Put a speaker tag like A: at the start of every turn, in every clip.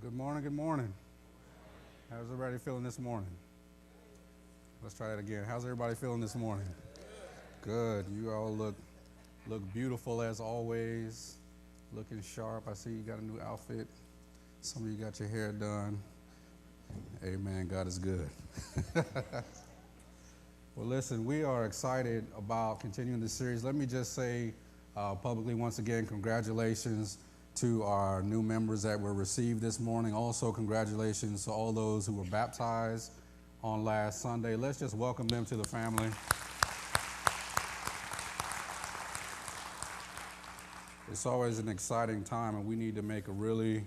A: Good morning, good morning. How's everybody feeling this morning? Let's try that again. How's everybody feeling this morning? Good. You all look beautiful as always. Looking sharp. I see you got a new outfit. Some of you got your hair done. Amen. God is good. Well, listen, we are excited about continuing this series. Let me just say publicly once again, congratulations to our new members that were received this morning. Also, congratulations to all those who were baptized on last Sunday. Let's just welcome them to the family. It's always an exciting time, and we need to make a really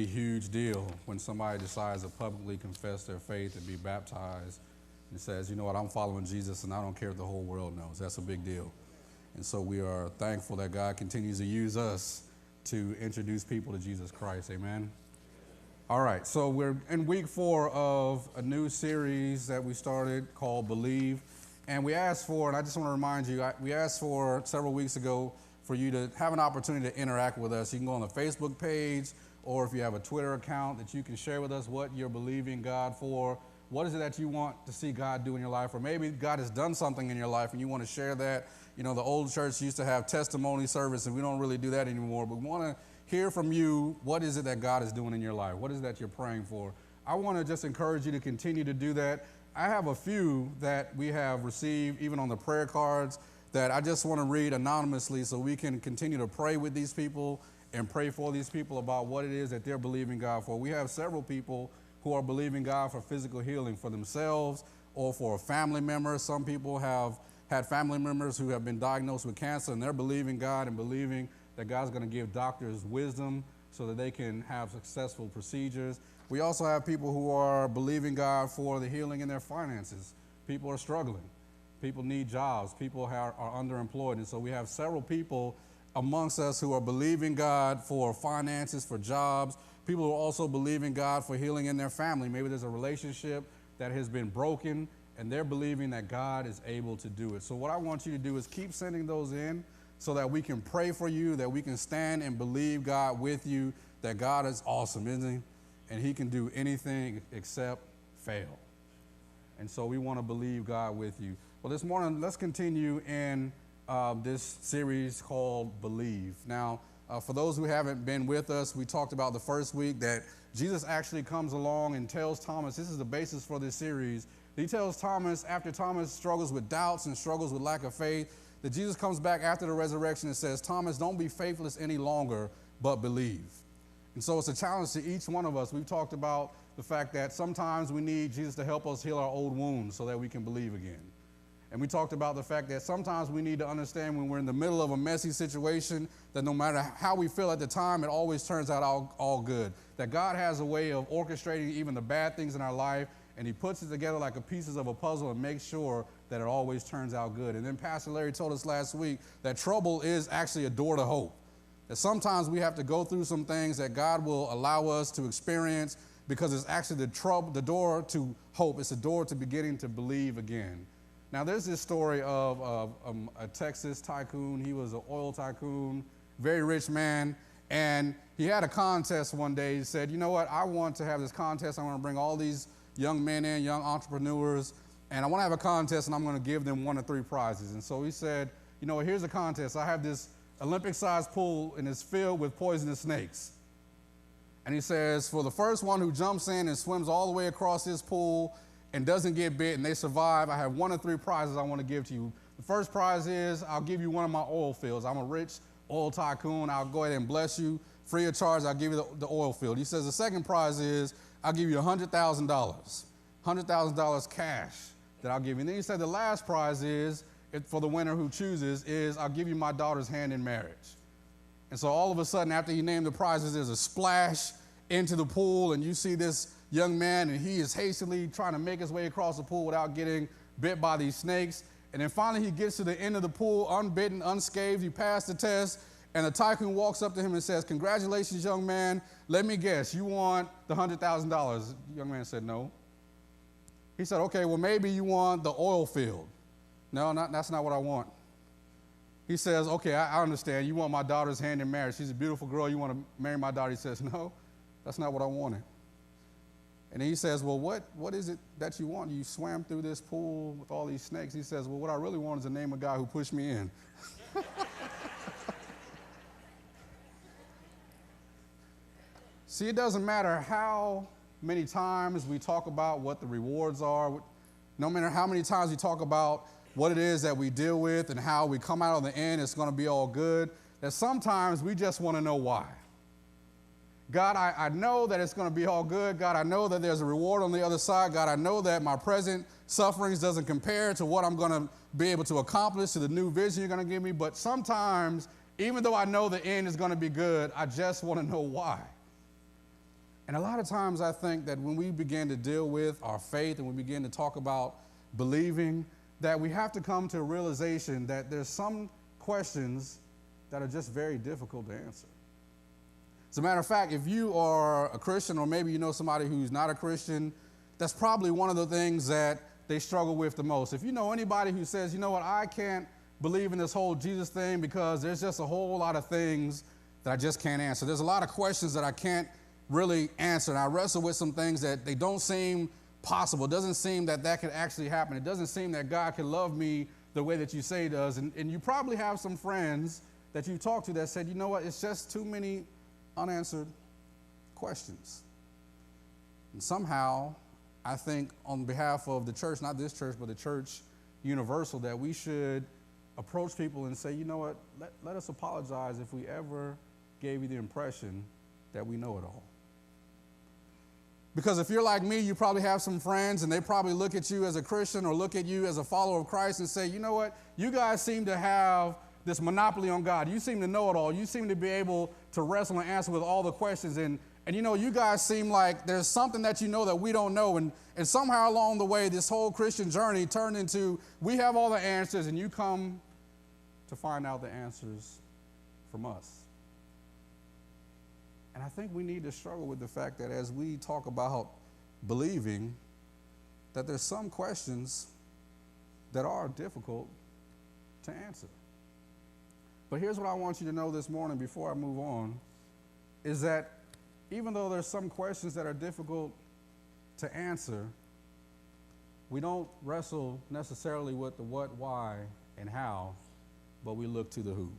A: huge deal when somebody decides to publicly confess their faith and be baptized and says, you know what, I'm following Jesus and I don't care if the whole world knows. That's a big deal. And so we are thankful that God continues to use us to introduce people to Jesus Christ. Amen. All right, so we're in week 4 of a new series that we started called Believe. And we asked for, and I just want to remind you, we asked for several weeks ago for you to have an opportunity to interact with us. You can go on the Facebook page, or if you have a Twitter account, that you can share with us what you're believing God for. What is it that you want to see God do in your life? Or maybe God has done something in your life and you want to share that. You know, the old church used to have testimony service, and we don't really do that anymore. But we want to hear from you, what is it that God is doing in your life? What is it that you're praying for? I want to just encourage you to continue to do that. I have a few that we have received, even on the prayer cards, that I just want to read anonymously so we can continue to pray with these people and pray for these people about what it is that they're believing God for. We have several people who are believing God for physical healing for themselves or for a family member. Some people have had family members who have been diagnosed with cancer, and they're believing God and believing that God's going to give doctors wisdom so that they can have successful procedures. We also have people who are believing God for the healing in their finances. People are struggling. People need jobs. People are underemployed. And so we have several people amongst us who are believing God for finances, for jobs. People who are also believing God for healing in their family. Maybe there's a relationship that has been broken, and they're believing that God is able to do it. So what I want you to do is keep sending those in so that we can pray for you, that we can stand and believe God with you, that God is awesome, isn't he? And he can do anything except fail. And so we want to believe God with you. Well, this morning, let's continue in this series called Believe. Now, for those who haven't been with us, we talked about the first week that Jesus actually comes along and tells Thomas, this is the basis for this series. He tells Thomas, after Thomas struggles with doubts and struggles with lack of faith, that Jesus comes back after the resurrection and says, Thomas, don't be faithless any longer, but believe. And so it's a challenge to each one of us. We've talked about the fact that sometimes we need Jesus to help us heal our old wounds so that we can believe again. And we talked about the fact that sometimes we need to understand when we're in the middle of a messy situation that no matter how we feel at the time, it always turns out all good. That God has a way of orchestrating even the bad things in our life, and he puts it together like a pieces of a puzzle and makes sure that it always turns out good. And then Pastor Larry told us last week that trouble is actually a door to hope. That sometimes we have to go through some things that God will allow us to experience because it's actually the door to hope. It's a door to beginning to believe again. Now, there's this story of a Texas tycoon. He was an oil tycoon, very rich man, and he had a contest one day. He said, you know what, I want to have this contest. I want to bring all these young men in, young entrepreneurs, and I want to have a contest, and I'm going to give them 1 of 3 prizes. And so he said, you know, here's a contest. I have this Olympic-sized pool, and it's filled with poisonous snakes. And he says, for the first one who jumps in and swims all the way across this pool and doesn't get bit and they survive, I have 1 of 3 prizes I want to give to you. The first prize is I'll give you one of my oil fields. I'm a rich oil tycoon. I'll go ahead and bless you. Free of charge, I'll give you the oil field. He says the second prize is I'll give you $100,000. $100,000 cash that I'll give you. And then he said the last prize is, for the winner who chooses, is I'll give you my daughter's hand in marriage. And so all of a sudden, after he named the prizes, there's a splash into the pool, and you see this young man, and he is hastily trying to make his way across the pool without getting bit by these snakes. And then finally he gets to the end of the pool, unbitten, unscathed. He passed the test, and the tycoon walks up to him and says, congratulations, young man. Let me guess, you want the $100,000. The young man said, no. He said, okay, well, maybe you want the oil field. No, that's not what I want. He says, okay, I understand. You want my daughter's hand in marriage. She's a beautiful girl. You want to marry my daughter. He says, no. That's not what I wanted. And then he says, well, what is it that you want? You swam through this pool with all these snakes. He says, well, what I really want is the name of the guy who pushed me in. See, it doesn't matter how many times we talk about what the rewards are, no matter how many times we talk about what it is that we deal with and how we come out on the end, it's going to be all good, that sometimes we just want to know why. God, I know that it's going to be all good. God, I know that there's a reward on the other side. God, I know that my present sufferings doesn't compare to what I'm going to be able to accomplish, to the new vision you're going to give me. But sometimes, even though I know the end is going to be good, I just want to know why. And a lot of times I think that when we begin to deal with our faith and we begin to talk about believing, that we have to come to a realization that there's some questions that are just very difficult to answer. As a matter of fact, if you are a Christian, or maybe you know somebody who's not a Christian, that's probably one of the things that they struggle with the most. If you know anybody who says, you know what, I can't believe in this whole Jesus thing because there's just a whole lot of things that I just can't answer. There's a lot of questions that I can't really answer, and I wrestle with some things that they don't seem possible. It doesn't seem that that could actually happen. It doesn't seem that God can love me the way that you say he does. And you probably have some friends that you talk to that said, you know what, it's just too many unanswered questions. And somehow, I think on behalf of the church, not this church, but the church universal, that we should approach people and say, you know what, let us apologize if we ever gave you the impression that we know it all. Because if you're like me, you probably have some friends and they probably look at you as a Christian or look at you as a follower of Christ and say, you know what, you guys seem to have this monopoly on God. You seem to know it all. You seem to be able to wrestle and answer with all the questions. And you know, you guys seem like there's something that you know that we don't know. And somehow along the way, this whole Christian journey turned into, we have all the answers and you come to find out the answers from us. And I think we need to struggle with the fact that as we talk about believing, that there's some questions that are difficult to answer. But here's what I want you to know this morning before I move on, is that even though there's some questions that are difficult to answer, we don't wrestle necessarily with the what, why, and how, but we look to the who.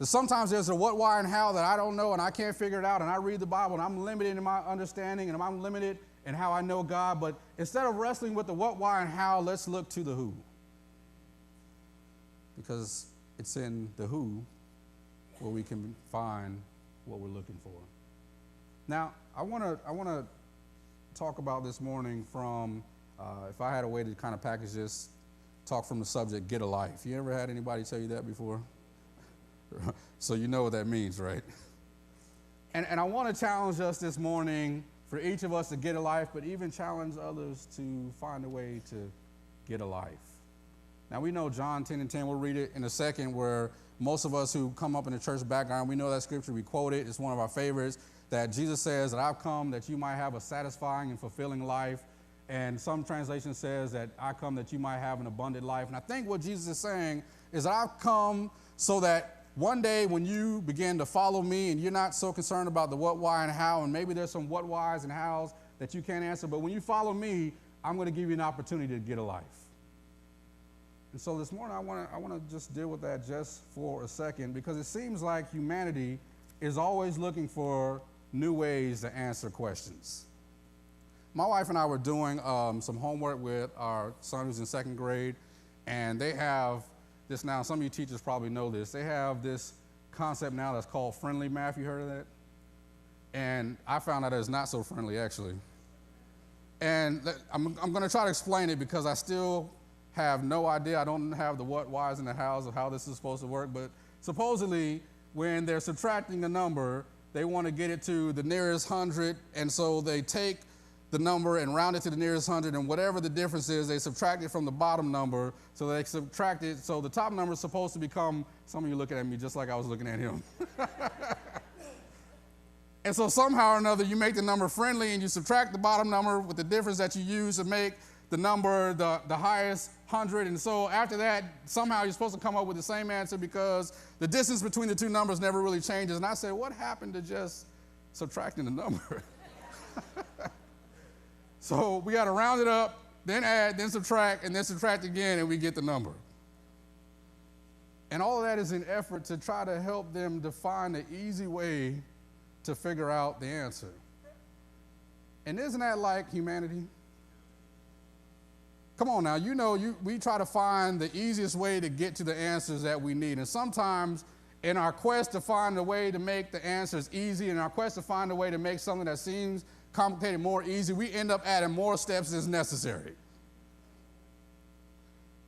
A: Sometimes there's a what, why, and how that I don't know and I can't figure it out, and I read the Bible and I'm limited in my understanding and I'm limited in how I know God, but instead of wrestling with the what, why, and how, let's look to the who. Because it's in the who where we can find what we're looking for. Now, I want to talk about this morning from, if I had a way to kind of package this, talk from the subject, get a life. You ever had anybody tell you that before? So you know what that means, right? And I want to challenge us this morning for each of us to get a life, but even challenge others to find a way to get a life. Now, we know John 10:10. We'll read it in a second, where most of us who come up in the church background, we know that scripture. We quote it. It's one of our favorites, that Jesus says that I've come that you might have a satisfying and fulfilling life. And some translation says that I come that you might have an abundant life. And I think what Jesus is saying is that I've come so that one day when you begin to follow me and you're not so concerned about the what, why, and how, and maybe there's some what, whys, and hows that you can't answer, but when you follow me, I'm going to give you an opportunity to get a life. And so this morning, I want to just deal with that just for a second, because it seems like humanity is always looking for new ways to answer questions. My wife and I were doing some homework with our son who's in second grade, and they have this now. Some of you teachers probably know this. They have this concept now that's called friendly math. You heard of that? And I found out it's not so friendly, actually. And I'm going to try to explain it because I still have no idea. I don't have the what, whys, and the hows of how this is supposed to work. But supposedly, when they're subtracting a number, they want to get it to the nearest 100, and so they take the number and round it to the nearest 100, and whatever the difference is, they subtract it from the bottom number, so they subtract it, so the top number is supposed to become, some of you looking at me just like I was looking at him. And so somehow or another, you make the number friendly, and you subtract the bottom number with the difference that you use to make the number the highest 100. And so after that, somehow you're supposed to come up with the same answer because the distance between the two numbers never really changes. And I said, what happened to just subtracting the number? So we got to round it up, then add, then subtract, and then subtract again, and we get the number. And all of that is an effort to try to help them define the easy way to figure out the answer. And isn't that like humanity? Come on now, we try to find the easiest way to get to the answers that we need. And sometimes in our quest to find a way to make the answers easy, in our quest to find a way to make something that seems complicated more easy, we end up adding more steps as necessary.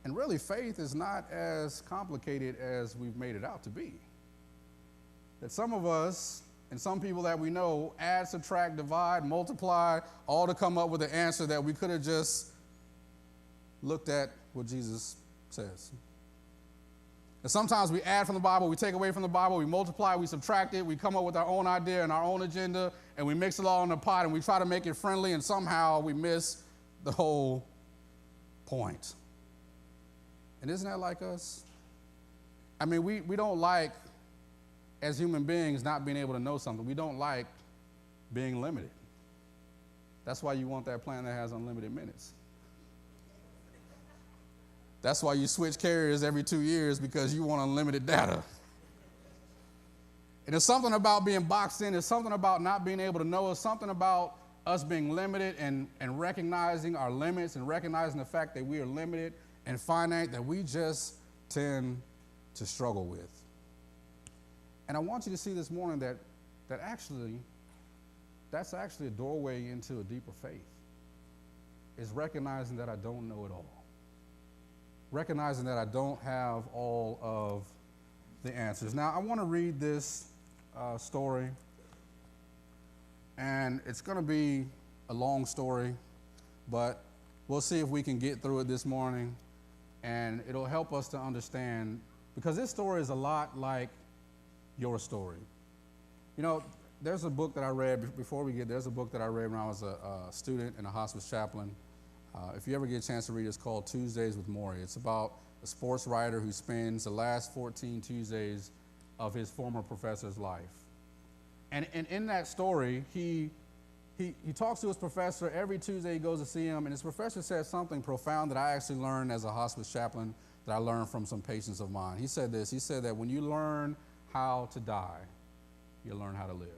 A: And really, faith is not as complicated as we've made it out to be. That some of us and some people that we know add, subtract, divide, multiply, all to come up with an answer that we could have just looked at what Jesus says. And sometimes we add from the Bible, we take away from the Bible, we multiply, we subtract it, we come up with our own idea and our own agenda, and we mix it all in a pot, and we try to make it friendly, and somehow we miss the whole point. And isn't that like us? I mean, we don't like, as human beings, not being able to know something. We don't like being limited. That's why you want that plan that has unlimited minutes. That's why you switch carriers every 2 years, because you want unlimited data. And there's something about being boxed in. There's something about not being able to know. There's something about us being limited and recognizing our limits and recognizing the fact that we are limited and finite that we just tend to struggle with. And I want you to see this morning that that's actually a doorway into a deeper faith, is recognizing that I don't know it all. Recognizing that I don't have all of the answers. Now, I want to read this story, and it's going to be a long story, but we'll see if we can get through it this morning, and it'll help us to understand, because this story is a lot like your story. You know, there's a book that I read, there's a book that I read when I was a student and a hospice chaplain. If you ever get a chance to read it, it's called Tuesdays with Maury. It's about a sports writer who spends the last 14 Tuesdays of his former professor's life. And in that story, he talks to his professor. Every Tuesday he goes to see him, and his professor says something profound that I actually learned as a hospice chaplain, that I learned from some patients of mine. He said this. He said that when you learn how to die, you learn how to live.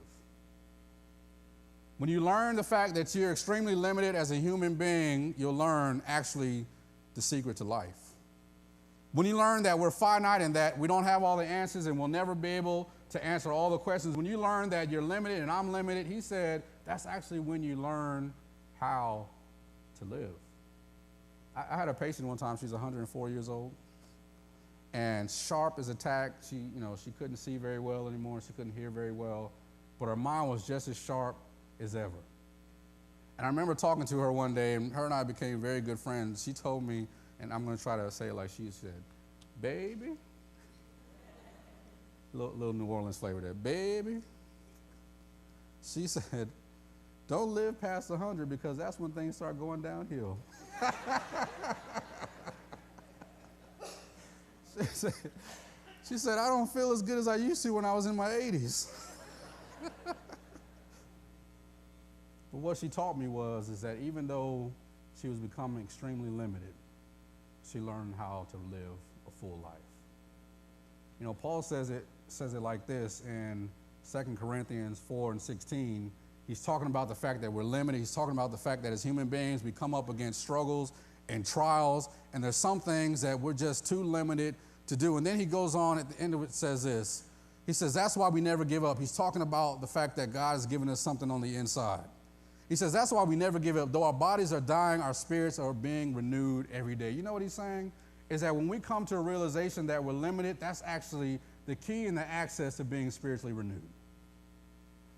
A: When you learn the fact that you're extremely limited as a human being, you'll learn actually the secret to life. When you learn that we're finite and that we don't have all the answers and we'll never be able to answer all the questions, when you learn that you're limited and I'm limited, he said, that's actually when you learn how to live. I had a patient one time, she's 104 years old, and sharp as a tack. She couldn't see very well anymore. She couldn't hear very well, but her mind was just as sharp as ever. And I remember talking to her one day, and her and I became very good friends. She told me, and I'm going to try to say it like she said, baby, little New Orleans flavor there, baby. She said, don't live past 100, because that's when things start going downhill. She said, I don't feel as good as I used to when I was in my 80s. But what she taught me is that even though she was becoming extremely limited, she learned how to live a full life. You know, Paul says it like this in 2 Corinthians 4:16. He's talking about the fact that we're limited. He's talking about the fact that as human beings, we come up against struggles and trials, and there's some things that we're just too limited to do. And then he goes on at the end of it, says this. He says, that's why we never give up. He's talking about the fact that God has given us something on the inside. He says, that's why we never give up. Though our bodies are dying, our spirits are being renewed every day. You know what he's saying? Is that when we come to a realization that we're limited, that's actually the key and the access to being spiritually renewed.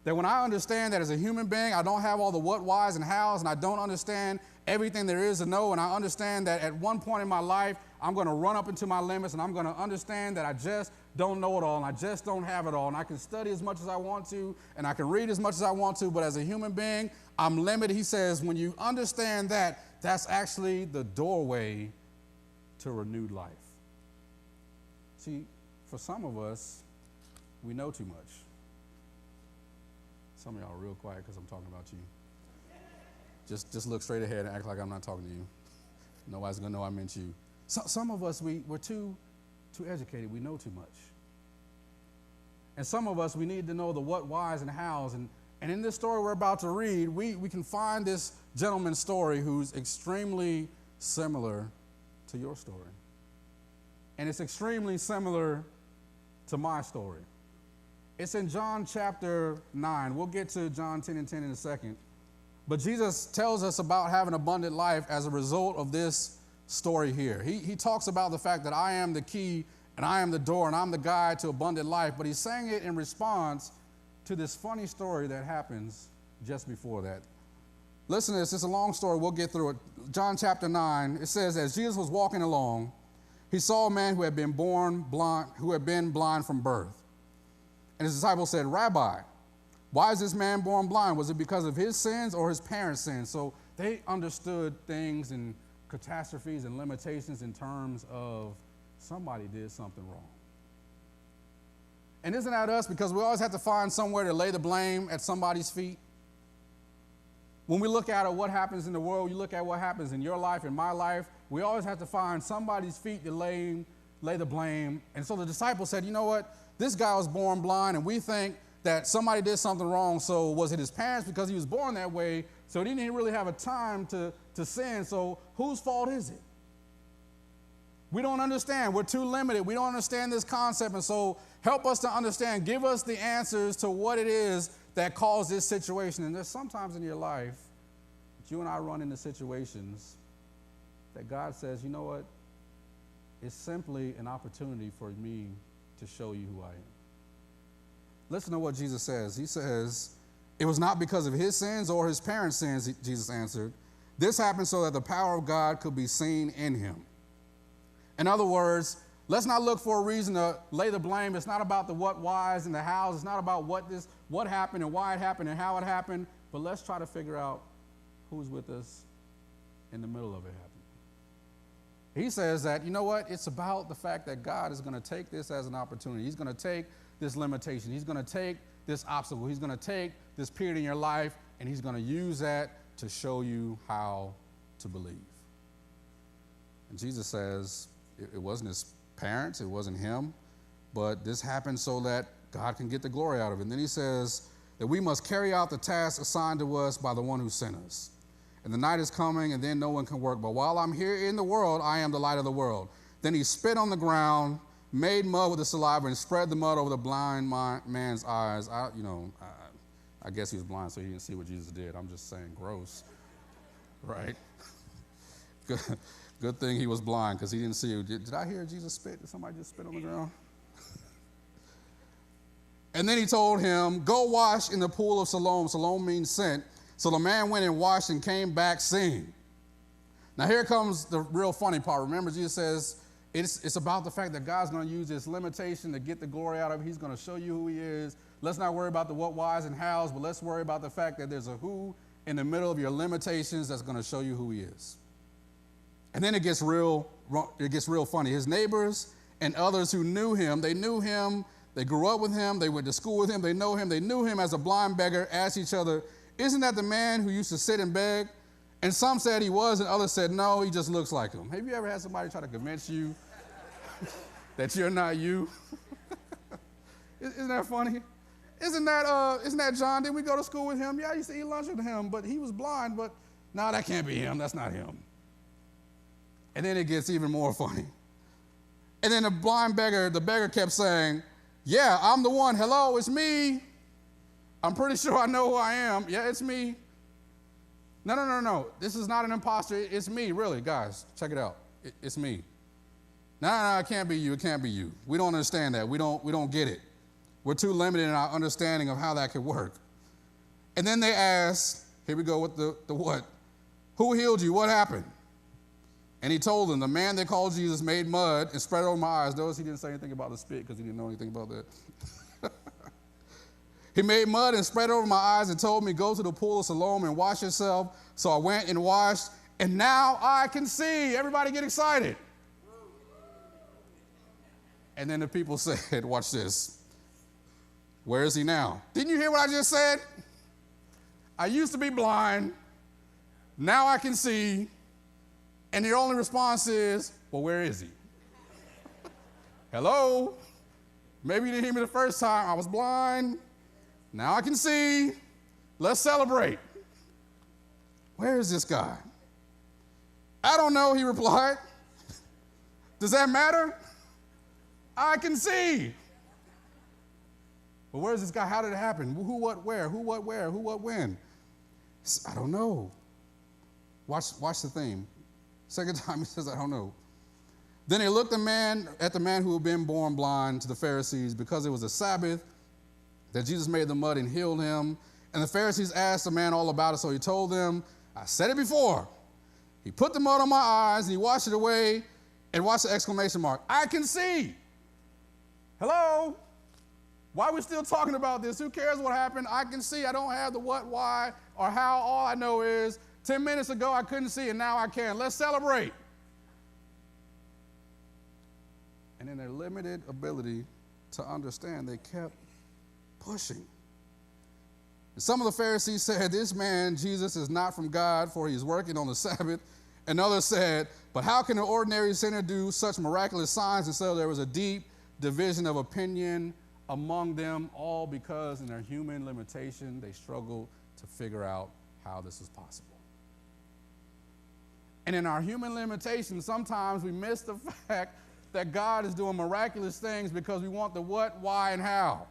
A: That when I understand that as a human being, I don't have all the what, whys, and hows, and I don't understand everything there is to know, and I understand that at one point in my life, I'm going to run up into my limits, and I'm going to understand that I just don't know it all, and I just don't have it all, and I can study as much as I want to, and I can read as much as I want to, but as a human being, I'm limited. He says, when you understand that, that's actually the doorway to renewed life. See, for some of us, we know too much. Some of y'all are real quiet because I'm talking about you. Just look straight ahead and act like I'm not talking to you. Nobody's going to know I meant you. Some of us, we're too educated. We know too much. And some of us, we need to know the what, whys, and hows. And in this story we're about to read, we can find this gentleman's story who's extremely similar to your story. And it's extremely similar to my story. It's in John chapter 9. We'll get to John 10 and 10 in a second. But Jesus tells us about having abundant life as a result of this story here. He talks about the fact that I am the key and I am the door and I'm the guide to abundant life. But he's saying it in response to this funny story that happens just before that. Listen to this. It's a long story. We'll get through it. John chapter 9, it says, as Jesus was walking along, he saw a man who had been blind from birth. And his disciples said, Rabbi, why is this man born blind? Was it because of his sins or his parents' sins? So they understood things and catastrophes and limitations in terms of somebody did something wrong. And isn't that us? Because we always have to find somewhere to lay the blame at somebody's feet. When we look at what happens in the world, you look at what happens in your life, in my life, we always have to find somebody's feet to lay the blame. And so the disciples said, you know what? This guy was born blind, and we think that somebody did something wrong. So was it his parents because he was born that way? So he didn't really have a time to sin. So whose fault is it? We don't understand. We're too limited. We don't understand this concept. And so help us to understand. Give us the answers to what it is that caused this situation. And there's sometimes in your life that you and I run into situations that God says, you know what? It's simply an opportunity for me to show you who I am. Listen to what Jesus says. He says, it was not because of his sins or his parents' sins, Jesus answered. This happened so that the power of God could be seen in him. In other words, let's not look for a reason to lay the blame. It's not about the what, whys, and the hows. It's not about what happened and why it happened and how it happened. But let's try to figure out who's with us in the middle of it happening. He says that, you know what? It's about the fact that God is going to take this as an opportunity. He's going to take this limitation. He's going to take this obstacle. He's going to take this period in your life, and he's going to use that to show you how to believe. And Jesus says it wasn't his parents, it wasn't him, but this happened so that God can get the glory out of it. And then he says that we must carry out the task assigned to us by the one who sent us. And the night is coming, and then no one can work. But while I'm here in the world, I am the light of the world. Then he spit on the ground, made mud with the saliva, and spread the mud over the blind man's eyes. I guess he was blind, so he didn't see what Jesus did. I'm just saying, gross, right? Good thing he was blind, because he didn't see it. Did I hear Jesus spit? Did somebody just spit on the ground? And then he told him, go wash in the pool of Siloam. Siloam means sent. So the man went and washed and came back seeing. Now here comes the real funny part. Remember, Jesus says it's about the fact that God's going to use this limitation to get the glory out of it. He's going to show you who he is. Let's not worry about the what, whys, and hows, but let's worry about the fact that there's a who in the middle of your limitations that's going to show you who he is. And then it gets real funny. His neighbors and others who knew him, they grew up with him, they went to school with him, they knew him as a blind beggar, asked each other, isn't that the man who used to sit and beg? And some said he was, and others said, no, he just looks like him. Have you ever had somebody try to convince you that you're not you? Isn't that funny? Isn't that John? Didn't we go to school with him? Yeah, I used to eat lunch with him, but he was blind, but no, that can't be him. That's not him. And then it gets even more funny. And then the beggar kept saying, yeah, I'm the one. Hello, it's me. I'm pretty sure I know who I am. Yeah, it's me. No. This is not an imposter. It's me, really, guys. Check it out. It's me. No, it can't be you. It can't be you. We don't understand that. We don't get it. We're too limited in our understanding of how that could work. And then they asked, here we go with the what? Who healed you? What happened? And he told them, the man they called Jesus made mud and spread it over my eyes. Notice he didn't say anything about the spit because he didn't know anything about that. He made mud and spread it over my eyes and told me, go to the pool of Siloam and wash yourself. So I went and washed, and now I can see. Everybody get excited. And then the people said, watch this, where is he now? Didn't you hear what I just said? I used to be blind, now I can see, and the only response is, well, where is he? Hello? Maybe you didn't hear me the first time. I was blind, now I can see, let's celebrate. Where is this guy? I don't know, he replied. Does that matter? I can see. But where's this guy? How did it happen? Who, what, where? Who, what, where? Who, what, when? I don't know. Watch the theme. Second time he says, I don't know. Then they looked at the man who had been born blind to the Pharisees because it was a Sabbath that Jesus made the mud and healed him. And the Pharisees asked the man all about it, so he told them, I said it before. He put the mud on my eyes and he washed it away, and watch the exclamation mark. I can see. Hello? Why are we still talking about this? Who cares what happened? I can see. I don't have the what, why, or how. All I know is 10 minutes ago I couldn't see and now I can. Let's celebrate. And in their limited ability to understand, they kept pushing. And some of the Pharisees said, this man, Jesus, is not from God, for he is working on the Sabbath. And others said, but how can an ordinary sinner do such miraculous signs? And so there was a deep division of opinion among them, all because in their human limitation, they struggled to figure out how this is possible. And in our human limitation, sometimes we miss the fact that God is doing miraculous things because we want the what, why, and how.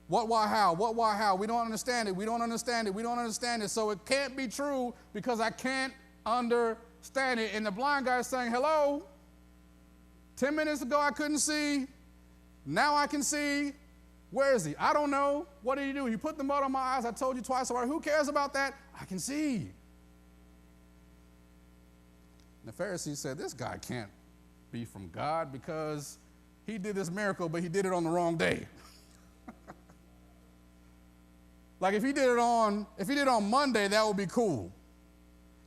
A: What, why, how? What, why, how? We don't understand it. We don't understand it. We don't understand it. So it can't be true because I can't understand it. And the blind guy is saying, hello, 10 minutes ago I couldn't see. Now I can see. Where is he? I don't know. What did he do? He put the mud on my eyes. I told you twice already. Who cares about that? I can see. And the Pharisees said, this guy can't be from God because he did this miracle, but he did it on the wrong day. Like if he did it on Monday, that would be cool.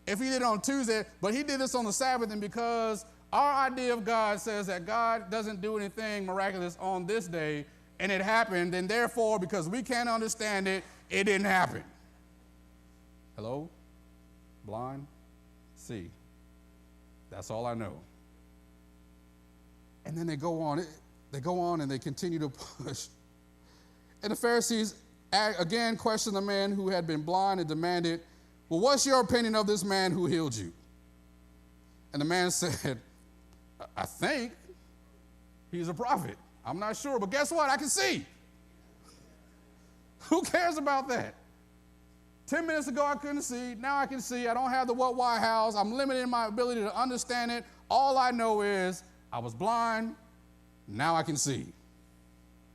A: If he did it on Tuesday, but he did this on the Sabbath, and because our idea of God says that God doesn't do anything miraculous on this day, and it happened, and therefore, because we can't understand it, it didn't happen. Hello? Blind? See. That's all I know. And then they go on and they continue to push. And the Pharisees again questioned the man who had been blind and demanded, well, what's your opinion of this man who healed you? And the man said, I think he's a prophet. I'm not sure, but guess what? I can see. Who cares about that? 10 minutes ago, I couldn't see. Now I can see. I don't have the what, why, hows. I'm limited in my ability to understand it. All I know is I was blind. Now I can see.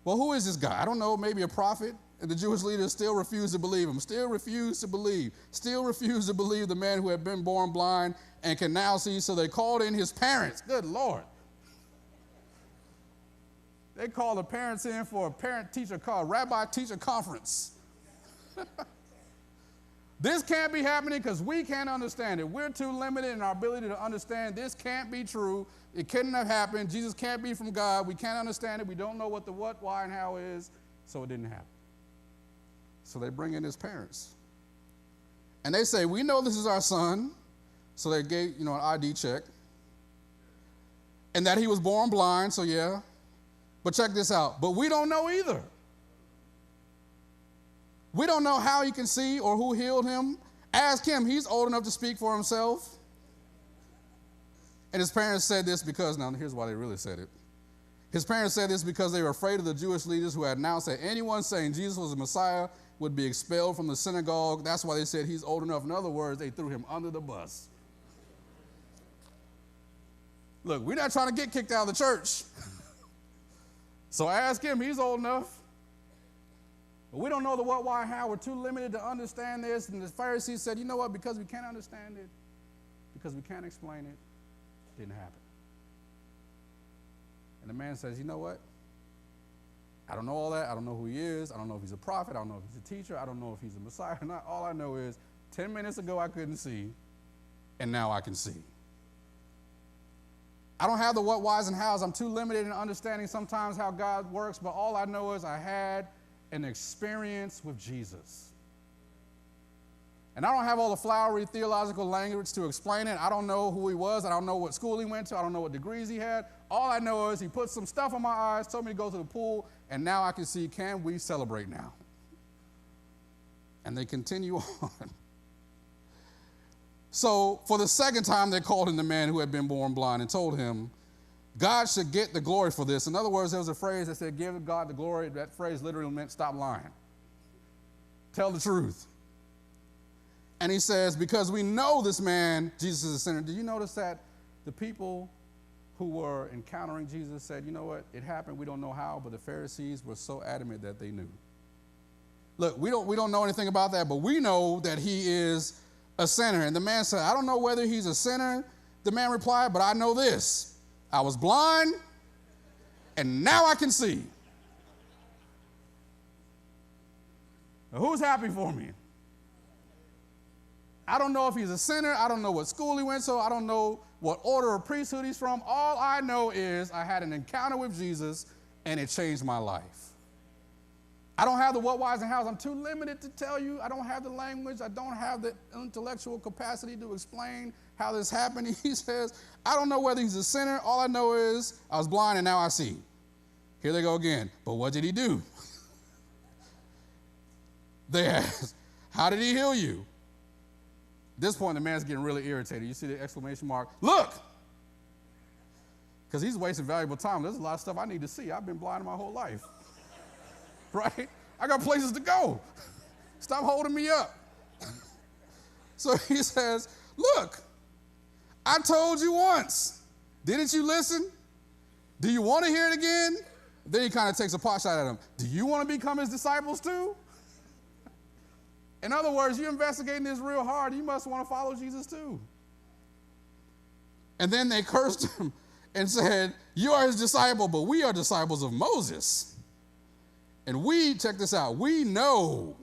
A: Well, who is this guy? I don't know. Maybe a prophet. And the Jewish leaders still refused to believe him. Still refused to believe the man who had been born blind and can now see. So they called in his parents. Good Lord. They called the parents in for a parent-teacher call, rabbi-teacher conference. This can't be happening because we can't understand it. We're too limited in our ability to understand. This can't be true. It couldn't have happened. Jesus can't be from God. We can't understand it. We don't know what the what, why, and how is, so it didn't happen. So they bring in his parents. And they say, we know this is our son. So they gave, an ID check. And that he was born blind, so yeah. But check this out. But we don't know either. We don't know how he can see or who healed him. Ask him. He's old enough to speak for himself. And his parents said this because, now here's why they really said it. His parents said this because they were afraid of the Jewish leaders who had announced that anyone saying Jesus was the Messiah would be expelled from the synagogue. That's why they said he's old enough. In other words, they threw him under the bus. Look, we're not trying to get kicked out of the church. So I asked him. He's old enough. But we don't know the what, why, how. We're too limited to understand this. And the Pharisees said, you know what? Because we can't understand it, because we can't explain it, it didn't happen. And the man says, you know what? I don't know all that. I don't know who he is. I don't know if he's a prophet. I don't know if he's a teacher. I don't know if he's a Messiah or not. All I know is 10 minutes ago I couldn't see, and now I can see. I don't have the what, whys, and hows. I'm too limited in understanding sometimes how God works, but all I know is I had an experience with Jesus. And I don't have all the flowery theological language to explain it. I don't know who he was. I don't know what school he went to. I don't know what degrees he had. All I know is he put some stuff on my eyes, told me to go to the pool, and now I can see, can we celebrate now? And they continue on. So for the second time, they called in the man who had been born blind and told him, God should get the glory for this. In other words, there was a phrase that said, give God the glory. That phrase literally meant stop lying. Tell the truth. And he says, because we know this man, Jesus is a sinner. Did you notice that the people who were encountering Jesus said, you know what, it happened, we don't know how, but the Pharisees were so adamant that they knew. Look, we don't know anything about that, but we know that he is a sinner. And the man said, I don't know whether he's a sinner. The man replied, but I know this. I was blind, and now I can see. Now, who's happy for me? I don't know if he's a sinner. I don't know what school he went to. I don't know what order of priesthood he's from. All I know is I had an encounter with Jesus, and it changed my life. I don't have the what, whys, and hows. I'm too limited to tell you. I don't have the language. I don't have the intellectual capacity to explain how this happened. He says, I don't know whether he's a sinner. All I know is I was blind, and now I see. Here they go again. But what did he do? They asked, how did he heal you? At this point, the man's getting really irritated. You see the exclamation mark? Look! Because he's wasting valuable time. There's a lot of stuff I need to see. I've been blind my whole life. Right? I got places to go. Stop holding me up. So he says, look, I told you once. Didn't you listen? Do you want to hear it again? Then he kind of takes a pot shot at him. Do you want to become his disciples too? In other words, you're investigating this real hard. You must want to follow Jesus too. And then they cursed him and said, you are his disciple, but we are disciples of Moses. And we, check this out, we know.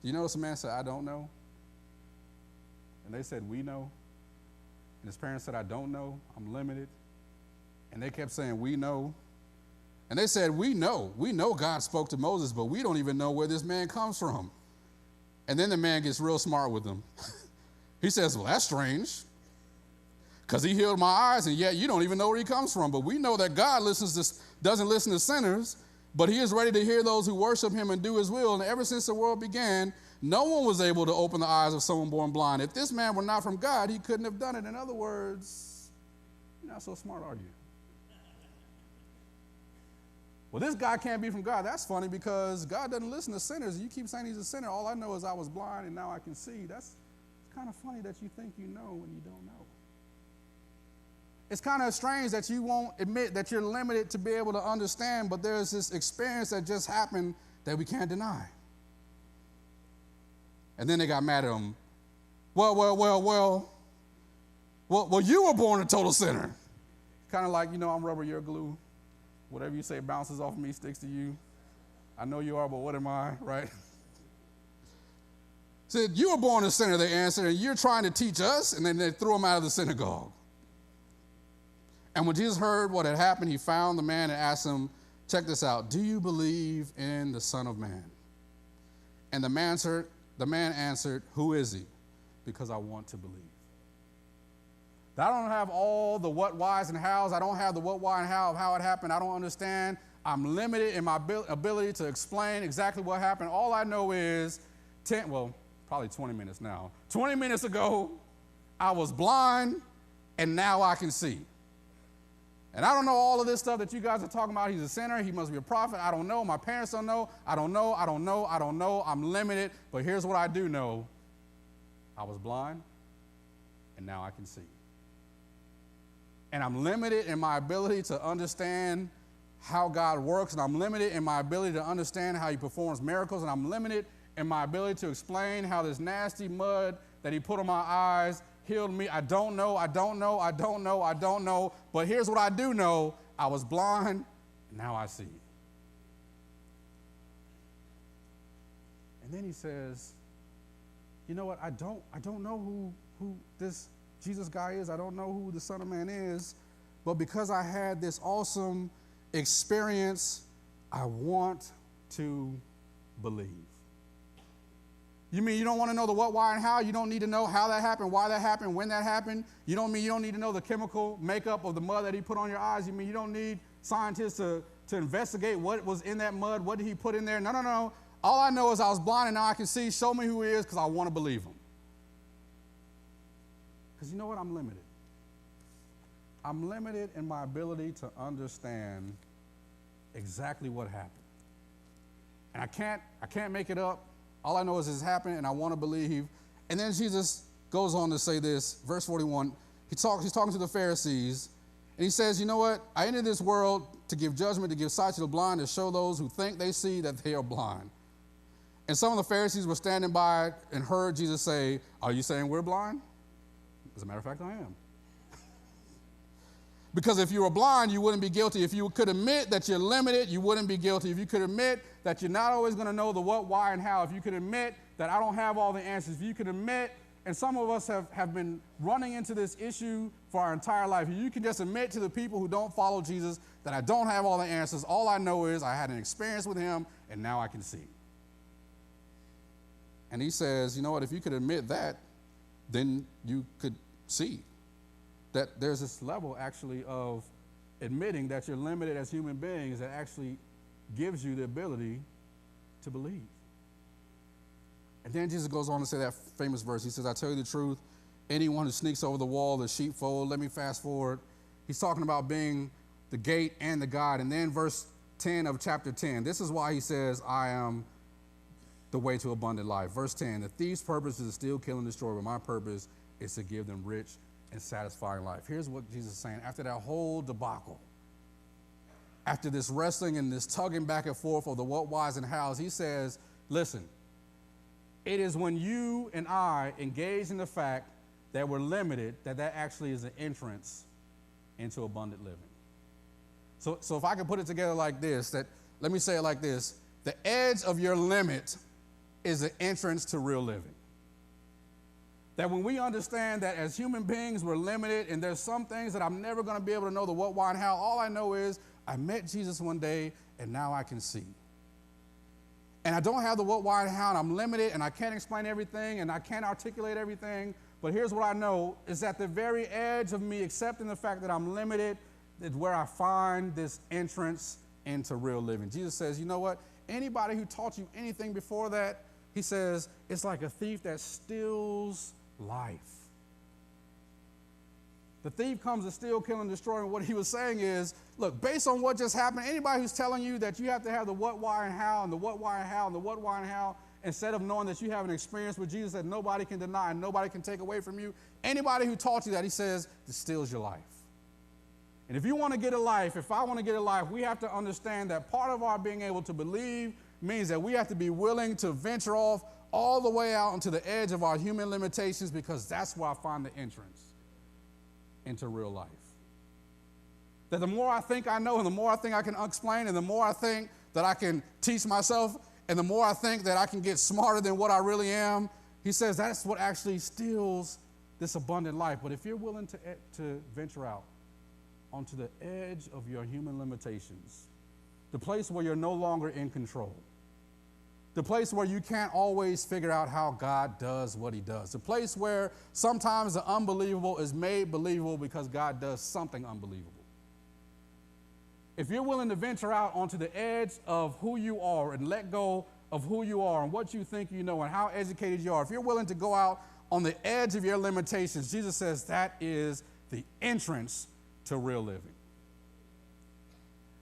A: Do you notice the man said, I don't know? And they said, we know. And his parents said, I don't know. I'm limited. And they kept saying, we know. And they said, we know. We know God spoke to Moses, but we don't even know where this man comes from. And then the man gets real smart with them. He says, well, that's strange, because he healed my eyes, and yet you don't even know where he comes from. But we know that God doesn't listen to sinners, but he is ready to hear those who worship him and do his will. And ever since the world began, no one was able to open the eyes of someone born blind. If this man were not from God, he couldn't have done it. In other words, you're not so smart, are you? Well, this guy can't be from God. That's funny, because God doesn't listen to sinners. You keep saying he's a sinner. All I know is I was blind and now I can see. That's kind of funny that you think you know when you don't know. It's kind of strange that you won't admit that you're limited to be able to understand, but there's this experience that just happened that we can't deny. And then they got mad at him. Well, you were born a total sinner. Kind of like, I'm rubber, you're glue. Whatever you say bounces off of me, sticks to you. I know you are, but what am I, right? Said, you were born a sinner, they answered, and you're trying to teach us? And then they threw him out of the synagogue. And when Jesus heard what had happened, he found the man and asked him, check this out, do you believe in the Son of Man? And the man answered, who is he? Because I want to believe. I don't have all the what, whys, and hows. I don't have the what, why, and how it happened. I don't understand. I'm limited in my ability to explain exactly what happened. All I know is probably 20 minutes now. 20 minutes ago, I was blind, and now I can see. And I don't know all of this stuff that you guys are talking about. He's a sinner. He must be a prophet. I don't know. My parents don't know. I don't know. I'm limited. But here's what I do know. I was blind, and now I can see. And I'm limited in my ability to understand how God works, and I'm limited in my ability to understand how he performs miracles, and I'm limited in my ability to explain how this nasty mud that he put on my eyes healed me. I don't know. But here's what I do know. I was blind, and now I see. And then he says, you know what? I don't know who this Jesus guy is. I don't know who the Son of Man is. But because I had this awesome experience, I want to believe. You mean you don't want to know the what, why, and how? You don't need to know how that happened, why that happened, when that happened? You don't need to know the chemical makeup of the mud that he put on your eyes? You mean you don't need scientists to investigate what was in that mud? What did he put in there? No. All I know is I was blind and now I can see. Show me who he is because I want to believe him. Because you know what? I'm limited. I'm limited in my ability to understand exactly what happened. And I can't make it up. All I know is it's happened and I want to believe. And then Jesus goes on to say this, verse 41. He's talking to the Pharisees and he says, you know what? I entered this world to give judgment, to give sight to the blind, to show those who think they see that they are blind. And some of the Pharisees were standing by and heard Jesus say, are you saying we're blind? As a matter of fact, I am. Because if you were blind, you wouldn't be guilty. If you could admit that you're limited, you wouldn't be guilty. If you could admit that you're not always going to know the what, why, and how, if you could admit that I don't have all the answers, if you could admit, and some of us have been running into this issue for our entire life, if you can just admit to the people who don't follow Jesus that I don't have all the answers, all I know is I had an experience with him, and now I can see. And he says, you know what, if you could admit that, then you could see. That there's this level actually of admitting that you're limited as human beings that actually gives you the ability to believe. And then Jesus goes on to say that famous verse. He says, I tell you the truth, anyone who sneaks over the wall, the sheepfold, let me fast forward. He's talking about being the gate and the guide. And then verse 10 of chapter 10, this is why he says, I am the way to abundant life. Verse 10, the thief's purpose is to steal, kill, and destroy, but my purpose is to give them rich and satisfying life. Here's what Jesus is saying. After that whole debacle, after this wrestling and this tugging back and forth of the what, whys, and hows, he says, listen, it is when you and I engage in the fact that we're limited that actually is an entrance into abundant living. So if I can put it together like this, let me say it like this. The edge of your limit is the entrance to real living. That when we understand that as human beings we're limited and there's some things that I'm never going to be able to know the what, why, and how, all I know is I met Jesus one day and now I can see. And I don't have the what, why, and how, and I'm limited and I can't explain everything and I can't articulate everything, but here's what I know is at the very edge of me accepting the fact that I'm limited is where I find this entrance into real living. Jesus says, you know what? Anybody who taught you anything before that, he says, it's like a thief that steals life. The thief comes to steal, kill, and destroy. And what he was saying is, look, based on what just happened, anybody who's telling you that you have to have the what, why, and how, and the what, why, and how, and the what, why, and how, instead of knowing that you have an experience with Jesus that nobody can deny and nobody can take away from you, anybody who taught you that, he says, it steals your life. And if you want to get a life, if I want to get a life, we have to understand that part of our being able to believe means that we have to be willing to venture off all the way out onto the edge of our human limitations, because that's where I find the entrance into real life. That the more I think I know and the more I think I can explain and the more I think that I can teach myself and the more I think that I can get smarter than what I really am, he says that's what actually steals this abundant life. But if you're willing to venture out onto the edge of your human limitations, the place where you're no longer in control, the place where you can't always figure out how God does what he does, the place where sometimes the unbelievable is made believable because God does something unbelievable. If you're willing to venture out onto the edge of who you are and let go of who you are and what you think you know and how educated you are, if you're willing to go out on the edge of your limitations, Jesus says that is the entrance to real living.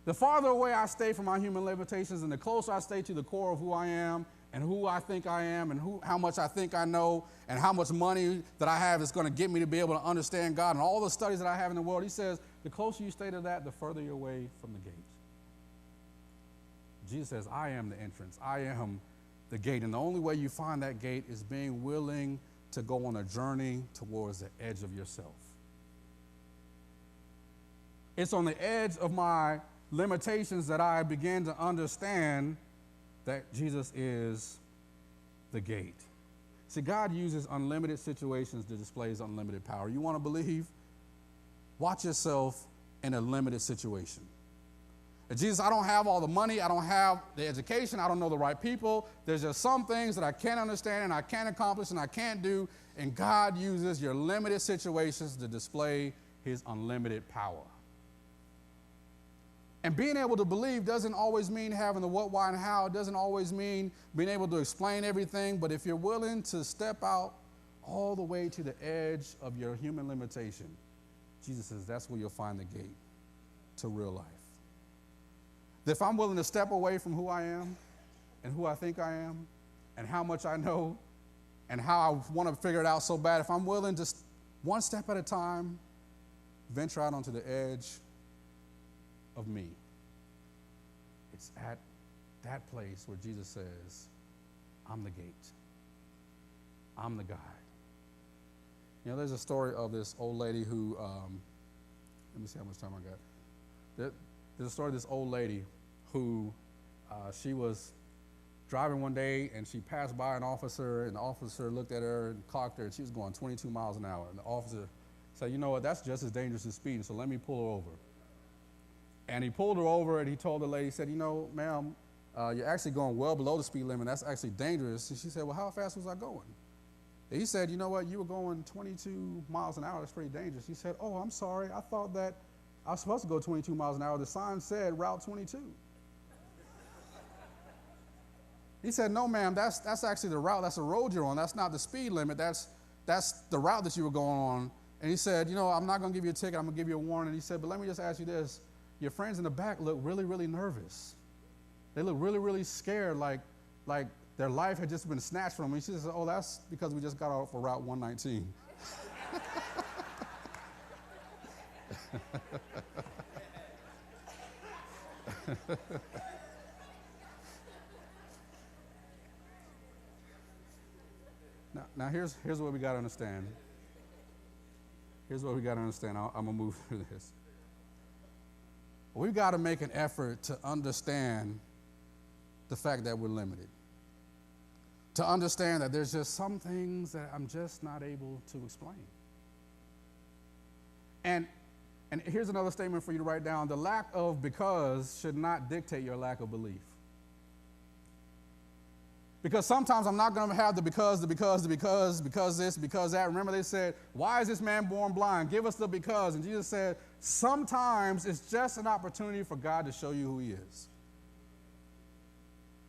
A: The farther away I stay from my human limitations and the closer I stay to the core of who I am and who I think I am and how much I think I know and how much money that I have is going to get me to be able to understand God and all the studies that I have in the world, he says, the closer you stay to that, the further you're away from the gate. Jesus says, I am the entrance. I am the gate. And the only way you find that gate is being willing to go on a journey towards the edge of yourself. It's on the edge of my limitations that I begin to understand that Jesus is the gate. See, God uses unlimited situations to display his unlimited power. You want to believe? Watch yourself in a limited situation. And Jesus, I don't have all the money. I don't have the education. I don't know the right people. There's just some things that I can't understand and I can't accomplish and I can't do. And God uses your limited situations to display his unlimited power. And being able to believe doesn't always mean having the what, why, and how. It doesn't always mean being able to explain everything. But if you're willing to step out all the way to the edge of your human limitation, Jesus says that's where you'll find the gate to real life. If I'm willing to step away from who I am and who I think I am and how much I know and how I want to figure it out so bad, if I'm willing to one step at a time venture out onto the edge of me, it's at that place where Jesus says, I'm the gate. I'm the guide. You know, there's a story of this old lady who, let me see how much time I got. There's a story of this old lady who she was driving one day and she passed by an officer and the officer looked at her and clocked her and she was going 22 miles an hour. And the officer said, you know what, that's just as dangerous as speeding, so let me pull her over. And he pulled her over and he told the lady, he said, you know, ma'am, you're actually going well below the speed limit. That's actually dangerous. And she said, well, how fast was I going? And he said, you know what, you were going 22 miles an hour. That's pretty dangerous. He said, oh, I'm sorry. I thought that I was supposed to go 22 miles an hour. The sign said Route 22. He said, no, ma'am, that's actually the route. That's the road you're on. That's not the speed limit. That's the route that you were going on. And he said, you know, I'm not going to give you a ticket. I'm going to give you a warning. And he said, but let me just ask you this. Your friends in the back look really, really nervous. They look really, really scared, like their life had just been snatched from them. She said, oh, that's because we just got off of Route 119. Now here's what we got to understand. Here's what we got to understand. I'm going to move through this. We've got to make an effort to understand the fact that we're limited. To understand that there's just some things that I'm just not able to explain. And here's another statement for you to write down. The lack of because should not dictate your lack of belief. Because sometimes I'm not going to have the because this, because that. Remember they said, why is this man born blind? Give us the because. And Jesus said, sometimes it's just an opportunity for God to show you who he is.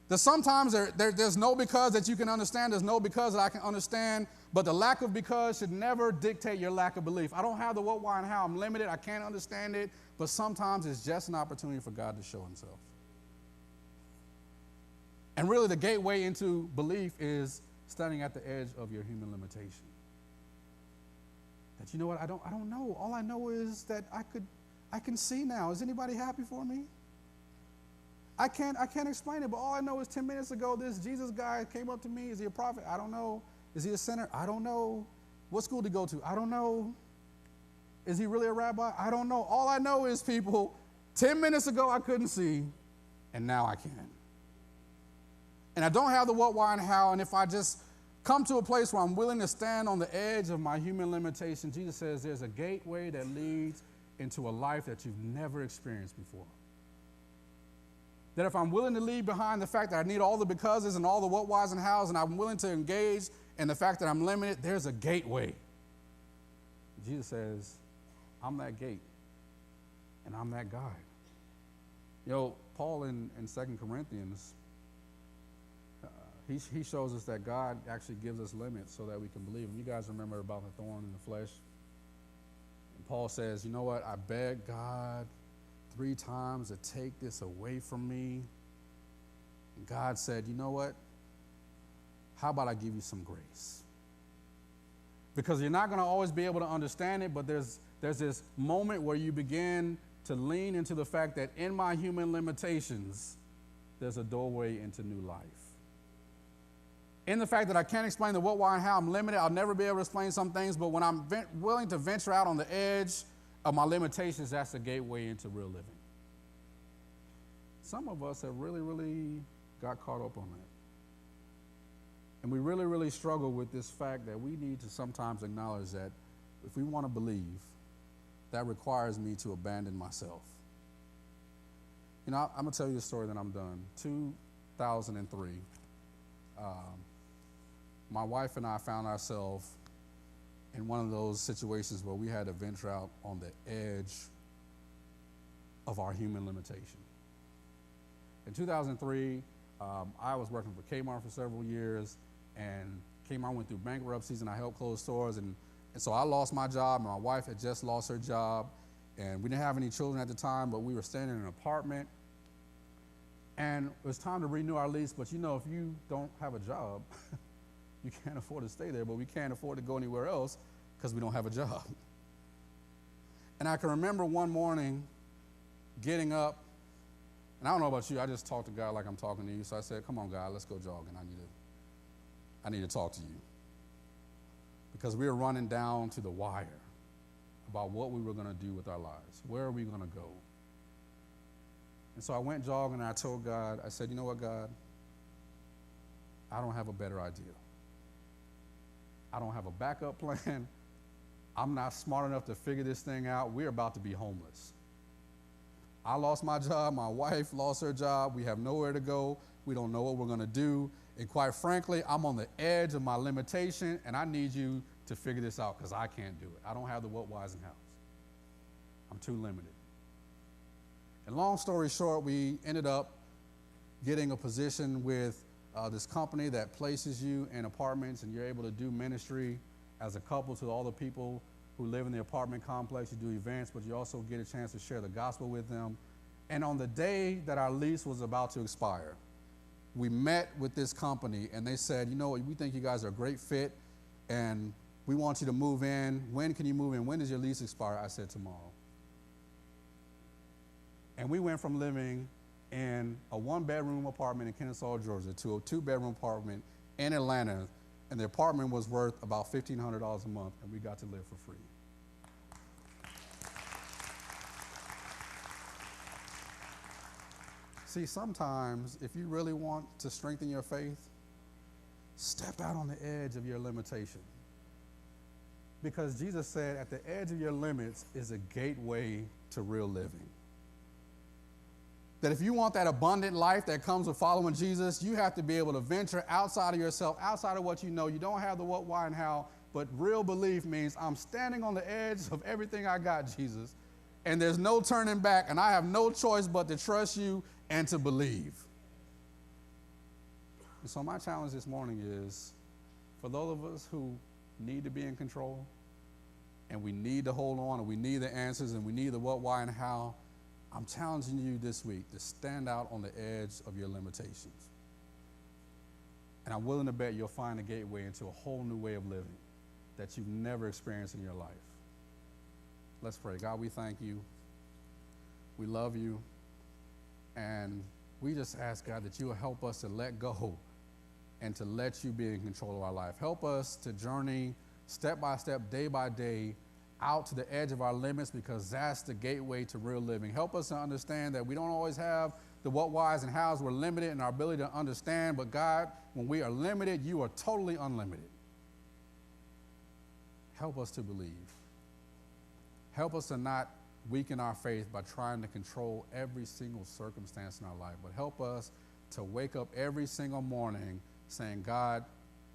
A: That sometimes there's no because that you can understand. There's no because that I can understand. But the lack of because should never dictate your lack of belief. I don't have the what, why, and how. I'm limited. I can't understand it. But sometimes it's just an opportunity for God to show himself. And really the gateway into belief is standing at the edge of your human limitation. That, you know what, I don't know. All I know is that I can see now. Is anybody happy for me? I can't explain it, but all I know is 10 minutes ago this Jesus guy came up to me. Is he a prophet? I don't know. Is he a sinner? I don't know. What school did he go to? I don't know. Is he really a rabbi? I don't know. All I know is, people, 10 minutes ago I couldn't see, and now I can. And I don't have the what, why, and how, and if I just come to a place where I'm willing to stand on the edge of my human limitation, Jesus says there's a gateway that leads into a life that you've never experienced before. That if I'm willing to leave behind the fact that I need all the becauses and all the what, whys, and hows, and I'm willing to engage in the fact that I'm limited, there's a gateway. Jesus says, I'm that gate, and I'm that guide. You know, Paul in 2 Corinthians, he shows us that God actually gives us limits so that we can believe him. You guys remember about the thorn in the flesh? And Paul says, you know what, I begged God 3 times to take this away from me. And God said, you know what, how about I give you some grace? Because you're not going to always be able to understand it, but there's this moment where you begin to lean into the fact that in my human limitations, there's a doorway into new life. In the fact that I can't explain the what, why, and how, I'm limited. I'll never be able to explain some things, but when I'm willing to venture out on the edge of my limitations, that's the gateway into real living. Some of us have really, really got caught up on that. And we really, really struggle with this fact that we need to sometimes acknowledge that if we want to believe, that requires me to abandon myself. You know, I'm going to tell you a story, then I'm done. 2003, my wife and I found ourselves in one of those situations where we had to venture out on the edge of our human limitation. In 2003, I was working for Kmart for several years, and Kmart went through bankruptcies, and I helped close stores, and so I lost my job, and my wife had just lost her job, and we didn't have any children at the time, but we were staying in an apartment, and it was time to renew our lease. But you know, if you don't have a job, you can't afford to stay there, but we can't afford to go anywhere else because we don't have a job. And I can remember one morning getting up, and I don't know about you, I just talked to God like I'm talking to you. So I said, come on, God, let's go jogging. I need to talk to you. Because we were running down to the wire about what we were going to do with our lives. Where are we going to go? And so I went jogging, and I told God, I said, you know what, God? I don't have a better idea. I don't have a backup plan. I'm not smart enough to figure this thing out. We're about to be homeless. I lost my job. My wife lost her job. We have nowhere to go. We don't know what we're going to do. And quite frankly, I'm on the edge of my limitation, and I need you to figure this out because I can't do it. I don't have the what, whys, and hows. I'm too limited. And long story short, we ended up getting a position with this company that places you in apartments, and you're able to do ministry as a couple to all the people who live in the apartment complex. You do events, but you also get a chance to share the gospel with them. And on the day that our lease was about to expire, we met with this company, and they said, you know what, we think you guys are a great fit, and we want you to move in. When can you move in? When does your lease expire? I said, tomorrow. And we went from living in a one-bedroom apartment in Kennesaw, Georgia, to a two-bedroom apartment in Atlanta, and the apartment was worth about $1,500 a month, and we got to live for free. See, sometimes if you really want to strengthen your faith, step out on the edge of your limitation. Because Jesus said at the edge of your limits is a gateway to real living. That if you want that abundant life that comes with following Jesus, you have to be able to venture outside of yourself, outside of what you know. You don't have the what, why, and how, but real belief means I'm standing on the edge of everything I got, Jesus, and there's no turning back, and I have no choice but to trust you and to believe. And so my challenge this morning is, for those of us who need to be in control, and we need to hold on, and we need the answers, and we need the what, why, and how, I'm challenging you this week to stand out on the edge of your limitations. And I'm willing to bet you'll find a gateway into a whole new way of living that you've never experienced in your life. Let's pray. God, we thank you. We love you. And we just ask, God, that you will help us to let go and to let you be in control of our life. Help us to journey step by step, day by day, out to the edge of our limits, because that's the gateway to real living. Help us to understand that we don't always have the what, whys, and hows. We're limited in our ability to understand, but God, when we are limited, you are totally unlimited. Help us to believe. Help us to not weaken our faith by trying to control every single circumstance in our life, but help us to wake up every single morning saying, God,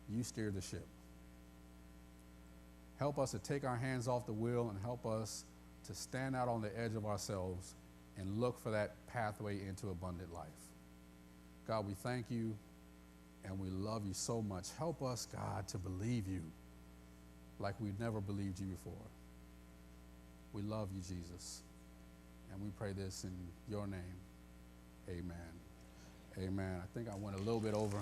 A: you steer the ship. Help us to take our hands off the wheel, and help us to stand out on the edge of ourselves and look for that pathway into abundant life. God, we thank you and we love you so much. Help us, God, to believe you like we've never believed you before. We love you, Jesus, and we pray this in your name. Amen. Amen. I think I went a little bit over.